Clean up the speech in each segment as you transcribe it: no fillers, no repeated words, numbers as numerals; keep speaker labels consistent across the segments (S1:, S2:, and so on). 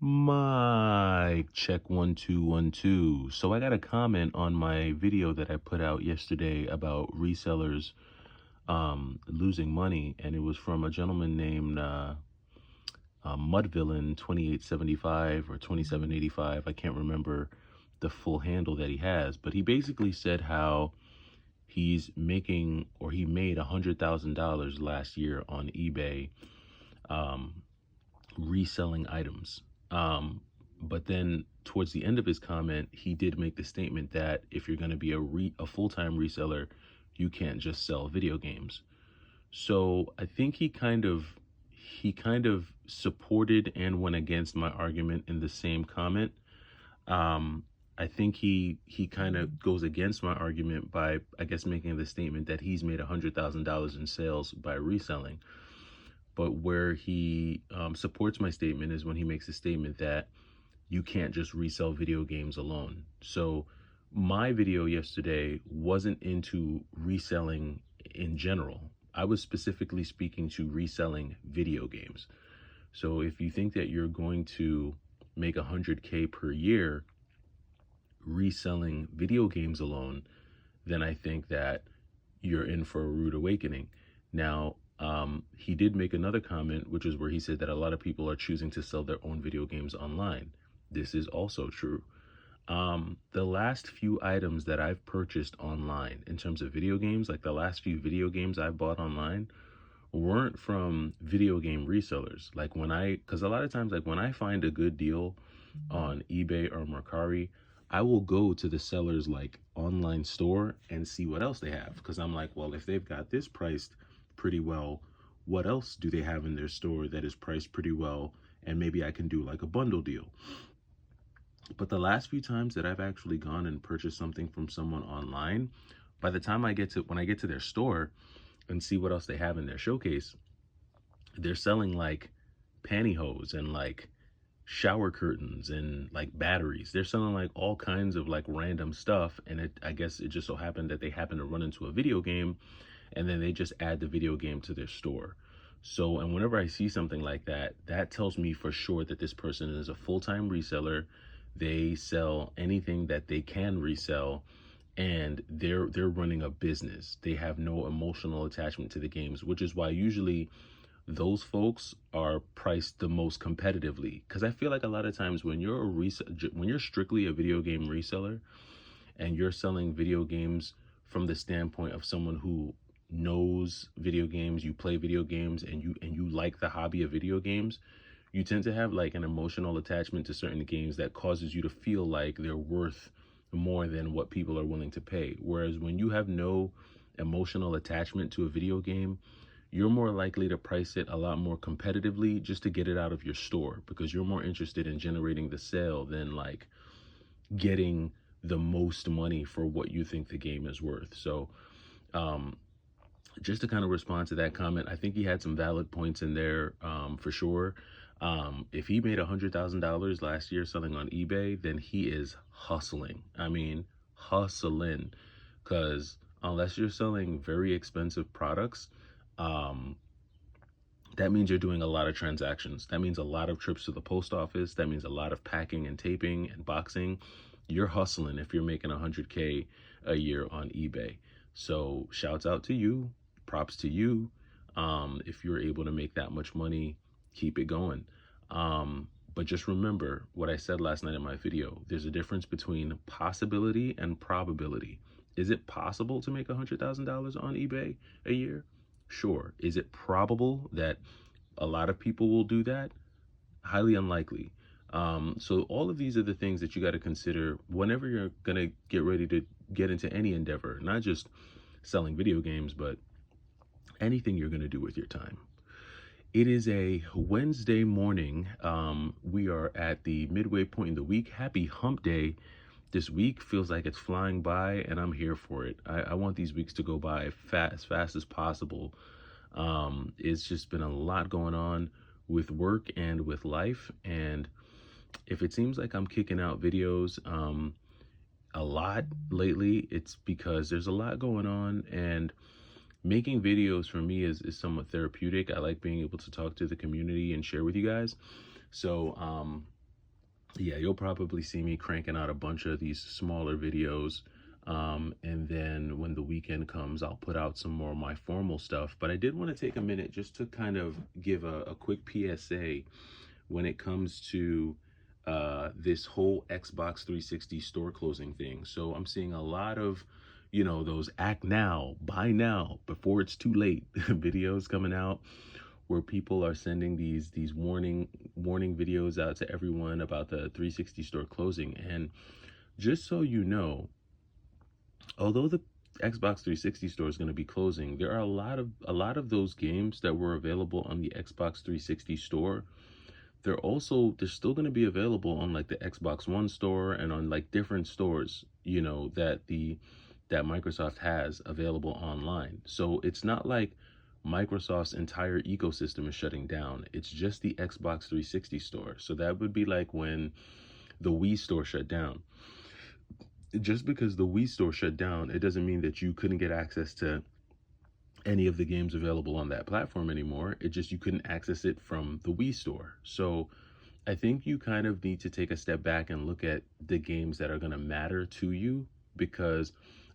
S1: Mic check 1 2 1 2. So I got a comment on my video that I put out yesterday about resellers losing money, and it was from a gentleman named Mudvillain 2875 or 2785. I can't remember the full handle that he has, but he basically said how he's making, or he made $100,000 last year on eBay um, reselling items. But then towards the end of his comment, he did make the statement that if you're going to be a full-time reseller, you can't just sell video games. So I think he kind of supported and went against my argument in the same comment. Um, I think he kind of goes against my argument by, I guess, making the statement that he's made $100,000 in sales by reselling. But where he supports my statement is when he makes a statement that you can't just resell video games alone. So my video yesterday wasn't into reselling in general. I was specifically speaking to reselling video games. So if you think that you're going to make 100K per year reselling video games alone, then I think that you're in for a rude awakening. Now, he did make another comment, which is where he said that a lot of people are choosing to sell their own video games online. This is also true. The last few items that I've purchased online in terms of video games, like the last few video games I've bought online, weren't from video game resellers. Like because a lot of times, like when I find a good deal on eBay or Mercari, I will go to the seller's like online store and see what else they have. Because I'm like, well, if they've got this priced pretty well, what else do they have in their store that is priced pretty well? And maybe I can do like a bundle deal. But the last few times that I've actually gone and purchased something from someone online, by the time when I get to their store and see what else they have in their showcase, they're selling like pantyhose and like shower curtains and like batteries. They're selling like all kinds of like random stuff. And I guess it just so happened that they happen to run into a video game, and then they just add the video game to their store. So, and whenever I see something like that, that tells me for sure that this person is a full-time reseller. They sell anything that they can resell, and they're running a business. They have no emotional attachment to the games, which is why usually those folks are priced the most competitively. Because I feel like a lot of times when when you're strictly a video game reseller and you're selling video games from the standpoint of someone who knows video games, you play video games, and you like the hobby of video games, you tend to have like an emotional attachment to certain games that causes you to feel like they're worth more than what people are willing to pay. Whereas when you have no emotional attachment to a video game, you're more likely to price it a lot more competitively just to get it out of your store, because you're more interested in generating the sale than like getting the most money for what you think the game is worth. So just to kind of respond to that comment, I think he had some valid points in there, for sure. If he made $100,000 last year selling on eBay, then he is hustling. I mean, hustling, because unless you're selling very expensive products, um, that means you're doing a lot of transactions. That means a lot of trips to the post office. That means a lot of packing and taping and boxing. You're hustling if you're making 100K a year on eBay. So shouts out to you, props to you. If you're able to make that much money, keep it going. But just remember what I said last night in my video. There's a difference between possibility and probability. Is it possible to make $100,000 on eBay a year? Sure. Is it probable that a lot of people will do that? Highly unlikely. So all of these are the things that you got to consider whenever you're going to get ready to get into any endeavor, not just selling video games, but anything you're going to do with your time. It is a Wednesday morning. We are at the midway point in the week. Happy hump day. This week feels like it's flying by, and I'm here for it. I want these weeks to go by as fast as possible. It's just been a lot going on with work and with life. And if it seems like I'm kicking out videos a lot lately, it's because there's a lot going on, and making videos for me is somewhat therapeutic. I like being able to talk to the community and share with you guys. So Yeah, you'll probably see me cranking out a bunch of these smaller videos. And then when the weekend comes, I'll put out some more of my formal stuff. But I did want to take a minute just to kind of give a quick PSA when it comes to this whole Xbox 360 store closing thing. So I'm seeing a lot of, those act now, buy now, before it's too late videos coming out where people are sending these warning videos out to everyone about the 360 store closing. And just so you know, although the Xbox 360 store is going to be closing, there are a lot of those games that were available on the Xbox 360 store. They're still going to be available on like the Xbox One store and on like different stores, that Microsoft has available online. So it's not like Microsoft's entire ecosystem is shutting down. It's just the Xbox 360 store. So that would be like when the Wii store shut down. Just because the Wii store shut down, it doesn't mean that you couldn't get access to any of the games available on that platform anymore. It just you couldn't access it from the Wii store. So I think you kind of need to take a step back and look at the games that are going to matter to you, because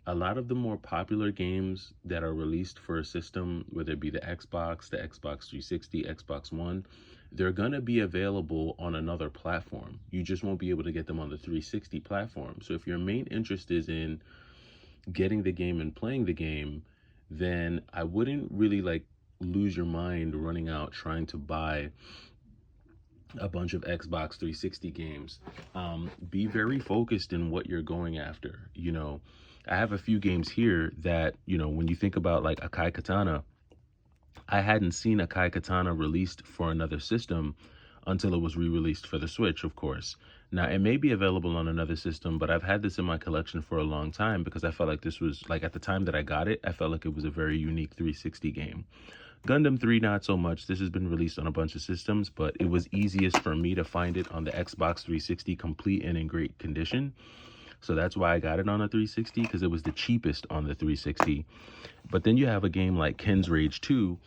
S1: a lot of the more popular games that are released for a system, whether it be the Xbox 360, Xbox One, they're going to be available on another platform. You just won't be able to get them on the 360 platform. So if your main interest is in getting the game and playing the game, then I wouldn't really like lose your mind running out trying to buy a bunch of Xbox 360 games. Be very focused in what you're going after. I have a few games here that, when you think about like Akai Katana, I hadn't seen Akai Katana released for another system until it was re-released for the Switch, of course. Now, it may be available on another system, but I've had this in my collection for a long time because I felt like this was, like, at the time that I got it, I felt like it was a very unique 360 game. Gundam 3, not so much. This has been released on a bunch of systems, but it was easiest for me to find it on the Xbox 360 complete and in great condition. So that's why I got it on a 360, because it was the cheapest on the 360. But then you have a game like Ken's Rage 2,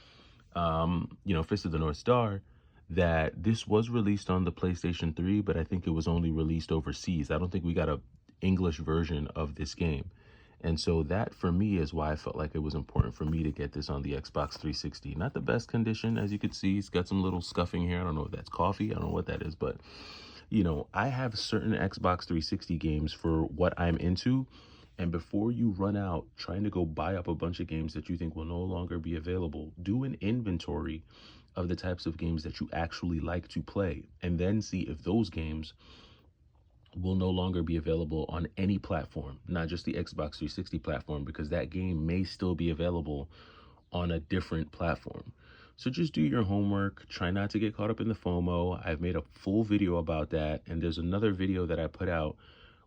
S1: Fist of the North Star, that this was released on the PlayStation 3, but I think it was only released overseas. I don't think we got a English version of this game. And so that for me is why I felt like it was important for me to get this on the Xbox 360. Not the best condition, as you can see. It's got some little scuffing here. I don't know if that's coffee. I don't know what that is, but I have certain Xbox 360 games for what I'm into. And before you run out trying to go buy up a bunch of games that you think will no longer be available, do an inventory of the types of games that you actually like to play, and then see if those games will no longer be available on any platform, not just the Xbox 360 platform, because that game may still be available on a different platform. So just do your homework. Try not to get caught up in the FOMO. I've made a full video about that. And there's another video that I put out,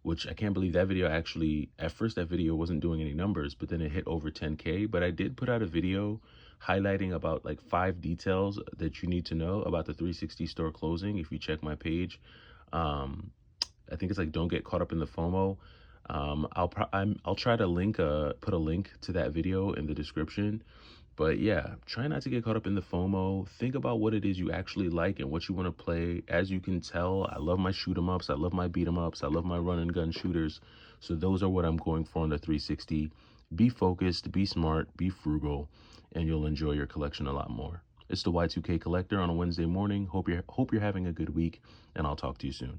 S1: which I can't believe that video actually, at first that video wasn't doing any numbers, but then it hit over 10K. But I did put out a video highlighting about like 5 details that you need to know about the 360 store closing. If you check my page, I think it's like don't get caught up in the FOMO. I'll try to put a link to that video in the description. But yeah, try not to get caught up in the FOMO. Think about what it is you actually like and what you want to play. As you can tell, I love my shoot 'em ups, I love my beat 'em ups, I love my run and gun shooters. So those are what I'm going for on the 360. Be focused, be smart, be frugal, and you'll enjoy your collection a lot more. It's the Y2K Collector on a Wednesday morning. Hope you're having a good week, and I'll talk to you soon.